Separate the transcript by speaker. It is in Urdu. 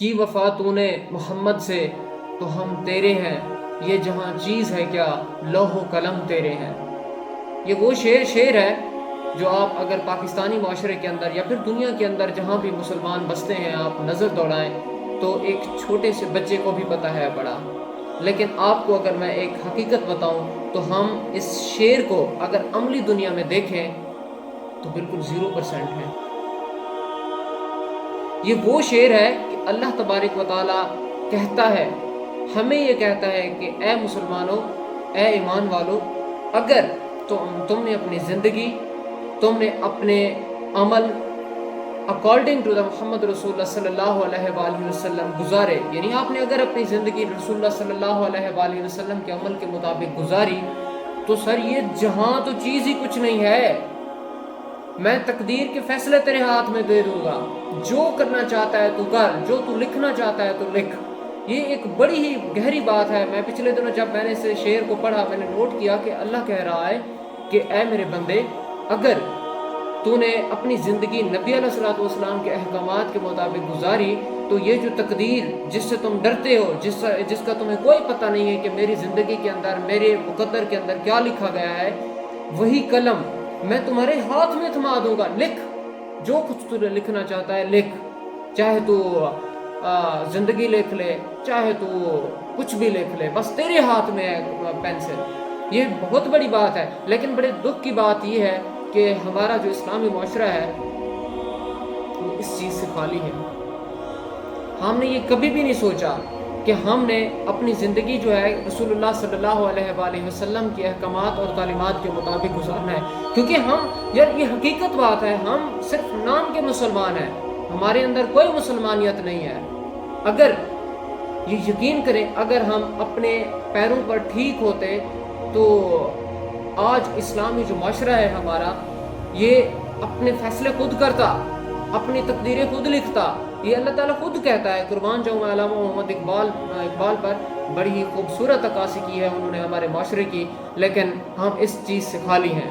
Speaker 1: کی وفا تو نے محمد سے تو ہم تیرے ہیں، یہ جہاں چیز ہے کیا لوح و قلم تیرے ہیں۔ یہ وہ شعر ہے جو آپ اگر پاکستانی معاشرے کے اندر یا پھر دنیا کے اندر جہاں بھی مسلمان بستے ہیں آپ نظر دوڑائیں تو ایک چھوٹے سے بچے کو بھی پتہ ہے بڑا، لیکن آپ کو اگر میں ایک حقیقت بتاؤں تو ہم اس شعر کو اگر عملی دنیا میں دیکھیں تو بالکل 0% ہے۔ یہ وہ شعر ہے کہ اللہ تبارک و تعالیٰ کہتا ہے، ہمیں یہ کہتا ہے کہ اے مسلمانوں، اے ایمان والو، اگر تم نے اپنی زندگی، تم نے اپنے عمل اکارڈنگ ٹو دا محمد رسول اللہ صلی اللہ علیہ وآلہ وسلم گزارے، یعنی آپ نے اگر اپنی زندگی رسول اللہ صلی اللہ علیہ وآلہ وسلم کے عمل کے مطابق گزاری تو سر یہ جہاں تو چیز ہی کچھ نہیں ہے، میں تقدیر کے فیصلے تیرے ہاتھ میں دے دوں گا، جو کرنا چاہتا ہے تو کر، جو تو لکھنا چاہتا ہے تو لکھ۔ یہ ایک بڑی ہی گہری بات ہے۔ میں پچھلے دنوں جب میں نے اس شعر کو پڑھا میں نے نوٹ کیا کہ اللہ کہہ رہا ہے کہ اے میرے بندے، اگر تو نے اپنی زندگی نبی علیہ الصلوۃ والسلام کے احکامات کے مطابق گزاری تو یہ جو تقدیر جس سے تم ڈرتے ہو، جس کا تمہیں کوئی پتہ نہیں ہے کہ میری زندگی کے اندر، میرے مقدر کے اندر کیا لکھا گیا ہے، وہی قلم میں تمہارے ہاتھ میں تھما دوں گا، لکھ جو کچھ تو لکھنا چاہتا ہے لکھ، چاہے تو زندگی لکھ لے، چاہے تو کچھ بھی لکھ لے، بس تیرے ہاتھ میں ہے پینسل۔ یہ بہت بڑی بات ہے، لیکن بڑے دکھ کی بات یہ ہے کہ ہمارا جو اسلامی معاشرہ ہے وہ اس چیز سے خالی ہے۔ ہم نے یہ کبھی بھی نہیں سوچا کہ ہم نے اپنی زندگی جو ہے رسول اللہ صلی اللہ علیہ وآلہ وسلم کے احکامات اور تعلیمات کے مطابق گزارنا ہے، کیونکہ ہم یار یہ حقیقت بات ہے، ہم صرف نام کے مسلمان ہیں، ہمارے اندر کوئی مسلمانیت نہیں ہے۔ اگر یہ یقین کریں اگر ہم اپنے پیروں پر ٹھیک ہوتے تو آج اسلامی جو معاشرہ ہے ہمارا یہ اپنے فیصلے خود کرتا، اپنی تقدیریں خود لکھتا۔ یہ اللہ تعالیٰ خود کہتا ہے، قربان جاؤں میں علامہ محمد اقبال پر، بڑی ہی خوبصورت عکاسی کی ہے انہوں نے ہمارے معاشرے کی، لیکن ہم اس چیز سے خالی ہیں۔